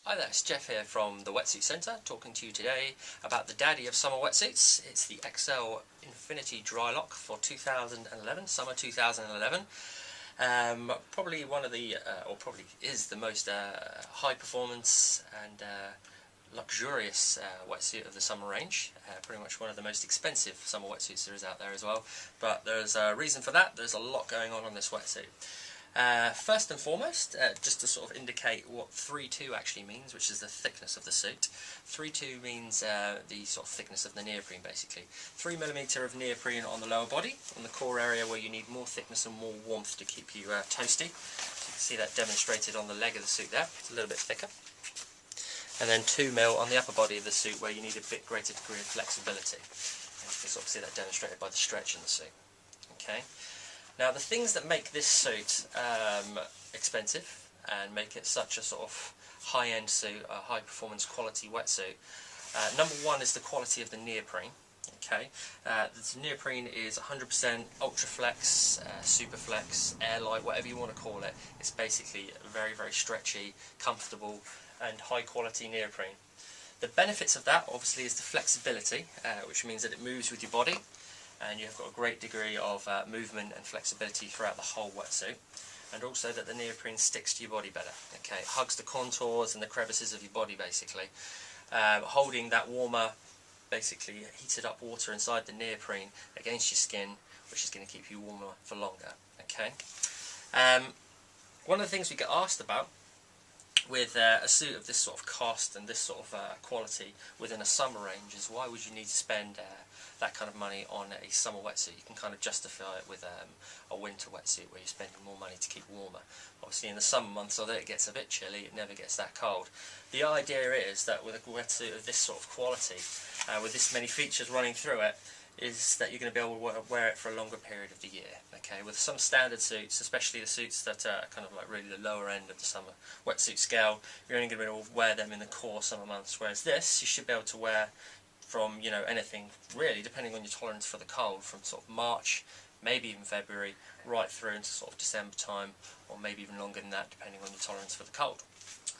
Hi there, it's Jeff here from the Wetsuit Centre, talking to you today about the daddy of summer wetsuits. It's the Xcel Infiniti Drylock for 2011, summer 2011. Probably one of the, or probably is the most high performance and luxurious wetsuit of the summer range. Pretty much one of the most expensive summer wetsuits there is out there as well. But there's a reason for that. There's a lot going on this wetsuit. First and foremost, just to sort of indicate what 3.2 actually means, which is the thickness of the suit. 3.2 means the sort of thickness of the neoprene, basically. 3mm of neoprene on the lower body, on the core area where you need more thickness and more warmth to keep you toasty. So you can see that demonstrated on the leg of the suit there. It's a little bit thicker. And then 2mm on the upper body of the suit where you need a bit greater degree of flexibility. And you can sort of see that demonstrated by the stretch in the suit. Okay. Now the things that make this suit expensive and make it such a sort of high-end suit, a high-performance quality wetsuit, number one is the quality of the neoprene. Okay, the neoprene is 100% Ultraflex, Superflex, Airlight, whatever you want to call it. It's basically very, very stretchy, comfortable, and high-quality neoprene. The benefits of that, obviously, is the flexibility, which means that it moves with your body, and you've got a great degree of movement and flexibility throughout the whole wetsuit, and also that the neoprene sticks to your body better. Okay, it hugs the contours and the crevices of your body, basically, holding that warmer, basically heated up water inside the neoprene against your skin, which is going to keep you warmer for longer. Okay, one of the things we get asked about with a suit of this sort of cost and this sort of quality within a summer range is, why would you need to spend that kind of money on a summer wetsuit? You can kind of justify it with a winter wetsuit where you're spending more money to keep warmer. Obviously in the summer months, although it gets a bit chilly, it never gets that cold. The idea is that with a wetsuit of this sort of quality, with this many features running through it, is that you're going to be able to wear it for a longer period of the year. Okay, with some standard suits, especially the suits that are kind of like really the lower end of the summer wetsuit scale, you're only going to be able to wear them in the core summer months. Whereas this, you should be able to wear from, you know, anything really, depending on your tolerance for the cold, from sort of March, maybe even February, right through into sort of December time, or maybe even longer than that, depending on your tolerance for the cold.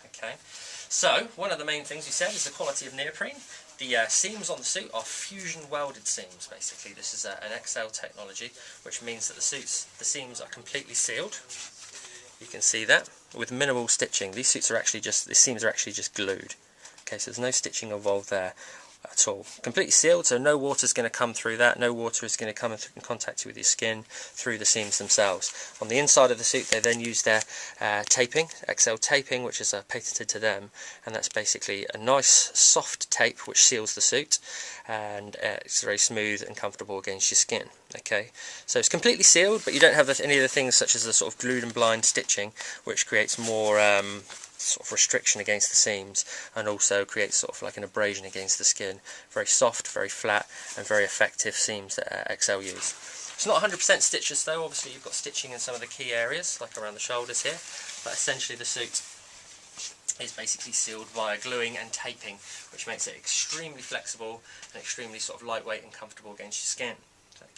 Okay, so one of the main things we said is the quality of neoprene. The seams on the suit are fusion welded seams, basically. This is an Xcel technology, which means that the seams are completely sealed. You can see that, with minimal stitching. These seams are actually just glued. Okay, so there's no stitching involved there at all. Completely sealed, so no water is going to come through that, no water is going to come in contact with your skin through the seams themselves. On the inside of the suit, they then use their taping, Xcel taping, which is patented to them, and that's basically a nice soft tape which seals the suit, and it's very smooth and comfortable against your skin. Okay, so it's completely sealed, but you don't have any of the things such as the sort of glued and blind stitching, which creates more sort of restriction against the seams, and also creates sort of like an abrasion against the skin. Very soft, very flat, and very effective seams that Xcel use. It's not 100% stitches though. Obviously you've got stitching in some of the key areas, like around the shoulders here, but essentially the suit is basically sealed via gluing and taping, which makes it extremely flexible and extremely sort of lightweight and comfortable against your skin.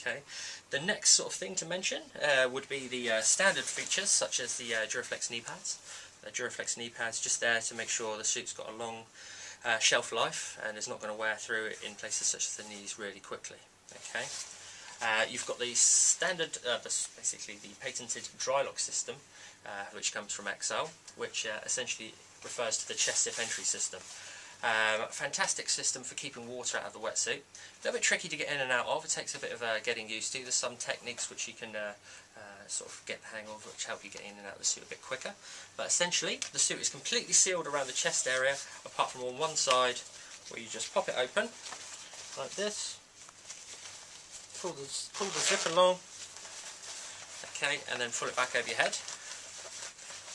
Okay. The next sort of thing to mention would be the standard features, such as the Duraflex knee pads. The Duraflex knee pads just there to make sure the suit's got a long shelf life and is not going to wear through in places such as the knees really quickly. Okay. You've got the standard, basically the patented Drylock system, which comes from Xcel, which essentially refers to the chest zip entry system. Fantastic system for keeping water out of the wetsuit. A little bit tricky to get in and out of. It takes a bit of getting used to. There's some techniques which you can sort of get the hang of, which help you get in and out of the suit a bit quicker. But essentially, the suit is completely sealed around the chest area, apart from on one side, where you just pop it open, like this. Pull the zip along, okay, and then pull it back over your head,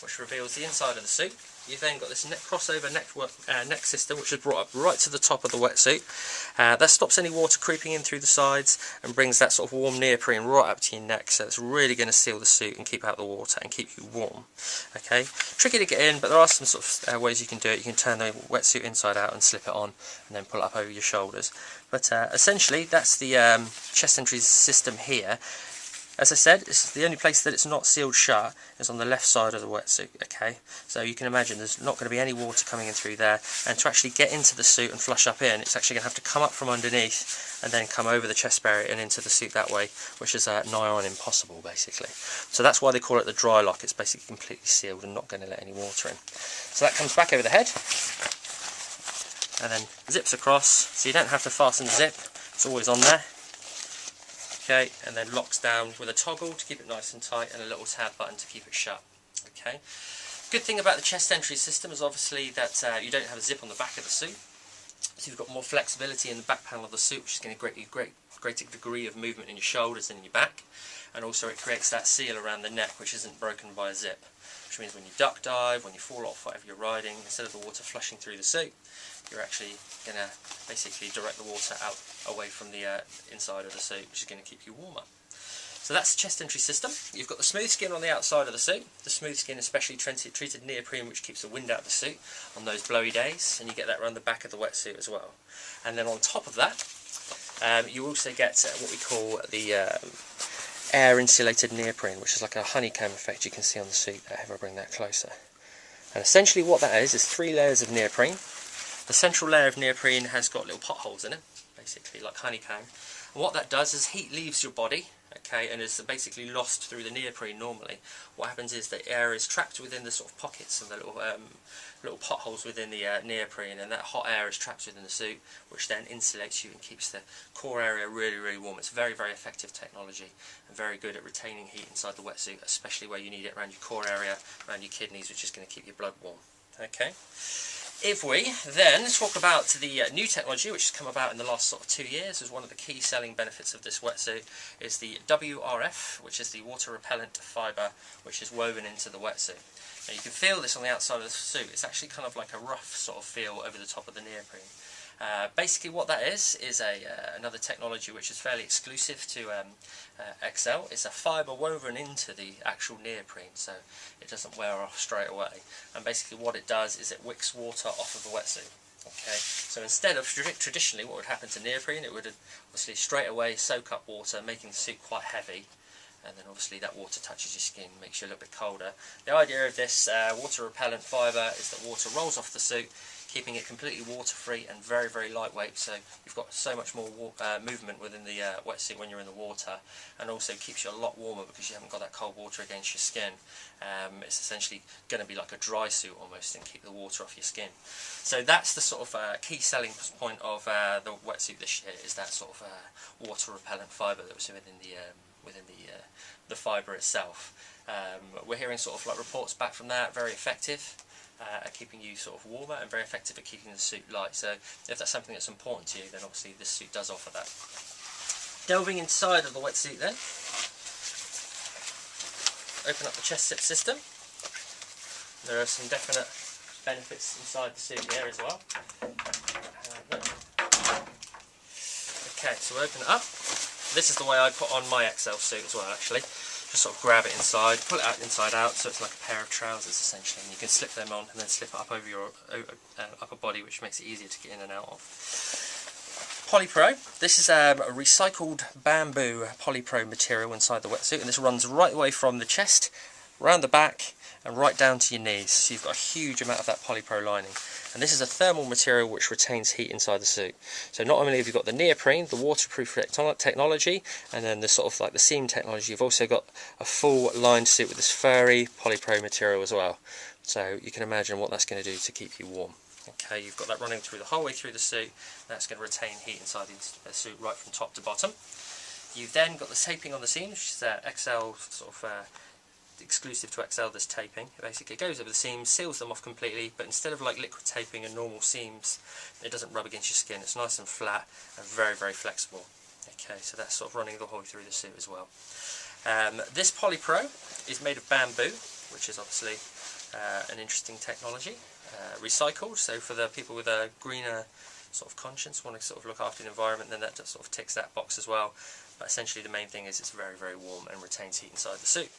which reveals the inside of the suit. You've then got this crossover neck system, which is brought up right to the top of the wetsuit. That stops any water creeping in through the sides and brings that sort of warm neoprene right up to your neck, so it's really going to seal the suit and keep out the water and keep you warm. Okay, tricky to get in, but there are some sort of ways you can do it. You can turn the wetsuit inside out and slip it on, and then pull it up over your shoulders. But essentially, that's the chest entry system here. As I said, it's the only place that it's not sealed shut is on the left side of the wetsuit, okay? So you can imagine there's not going to be any water coming in through there, and to actually get into the suit and flush up in, it's actually going to have to come up from underneath and then come over the chest barrier and into the suit that way, which is nigh on impossible, basically. So that's why they call it the Drylock. It's basically completely sealed and not going to let any water in. So that comes back over the head, and then zips across, so you don't have to fasten the zip, it's always on there. Okay, and then locks down with a toggle to keep it nice and tight, and a little tab button to keep it shut. Okay. Good thing about the chest entry system is obviously that you don't have a zip on the back of the suit, so you've got more flexibility in the back panel of the suit, which is going to give you greater degree of movement in your shoulders and in your back, and also it creates that seal around the neck which isn't broken by a zip, which means when you duck dive, when you fall off whatever you're riding, instead of the water flushing through the suit, you're actually going to basically direct the water out away from the inside of the suit, which is going to keep you warmer. So that's the chest entry system. You've got the smooth skin on the outside of the suit. The smooth skin is specially treated neoprene, which keeps the wind out of the suit on those blowy days, and you get that around the back of the wetsuit as well. And then on top of that, you also get what we call the air insulated neoprene, which is like a honeycomb effect you can see on the suit there if I bring that closer. And essentially what that is 3 layers of neoprene. The central layer of neoprene has got little potholes in it, basically like honeycomb. And what that does is heat leaves your body, okay, and is basically lost through the neoprene normally. What happens is the air is trapped within the sort of pockets and the little potholes within the neoprene, and that hot air is trapped within the suit, which then insulates you and keeps the core area really, really warm. It's very, very effective technology and very good at retaining heat inside the wetsuit, especially where you need it around your core area, around your kidneys, which is going to keep your blood warm. Okay. If we then talk about the new technology which has come about in the last sort of 2 years, as one of the key selling benefits of this wetsuit is the WRF, which is the water repellent fibre which is woven into the wetsuit. Now you can feel this on the outside of the suit. It's actually kind of like a rough sort of feel over the top of the neoprene. Basically what that is another technology which is fairly exclusive to Xcel. It's a fibre woven into the actual neoprene, so it doesn't wear off straight away. And basically what it does is it wicks water off of the wetsuit. Okay, so instead of traditionally what would happen to neoprene, it would obviously straight away soak up water, making the suit quite heavy. And then obviously that water touches your skin, makes you a little bit colder. The idea of this water repellent fibre is that water rolls off the suit, keeping it completely water-free and very, very lightweight, so you've got so much more movement within the wetsuit when you're in the water, and also keeps you a lot warmer because you haven't got that cold water against your skin. It's essentially going to be like a dry suit almost and keep the water off your skin. So that's the sort of key selling point of the wetsuit this year, is that sort of water repellent fibre that was within the fibre itself. We're hearing sort of like reports back from that, very effective at keeping you sort of warmer and very effective at keeping the suit light. So if that's something that's important to you, then obviously this suit does offer that. Delving inside of the wetsuit then, open up the chest zip system. There are some definite benefits inside the suit here as well. Okay, so open it up. This is the way I put on my Xcel suit as well, actually. Just sort of grab it inside, pull it out inside out, so it's like a pair of trousers essentially, and you can slip them on and then slip it up over your upper body, which makes it easier to get in and out of. Polypro. This is a recycled bamboo Polypro material inside the wetsuit, and this runs right away from the chest, round the back, and right down to your knees. So you've got a huge amount of that Polypro lining. And this is a thermal material which retains heat inside the suit. So not only have you got the neoprene, the waterproof technology, and then the sort of like the seam technology, you've also got a full lined suit with this furry Polypro material as well. So you can imagine what that's going to do to keep you warm. Okay, you've got that running through the whole way through the suit. That's going to retain heat inside the suit right from top to bottom. You've then got the taping on the seams, which is Xcel sort of exclusive to Xcel, this taping. It basically goes over the seams, seals them off completely, but instead of like liquid taping and normal seams, it doesn't rub against your skin. It's nice and flat and very, very flexible. Okay, so that's sort of running the whole way through the suit as well. This Polypro is made of bamboo, which is obviously an interesting technology. Recycled, so for the people with a greener sort of conscience, want to sort of look after the environment, then that just sort of ticks that box as well. But essentially the main thing is it's very, very warm and retains heat inside the suit.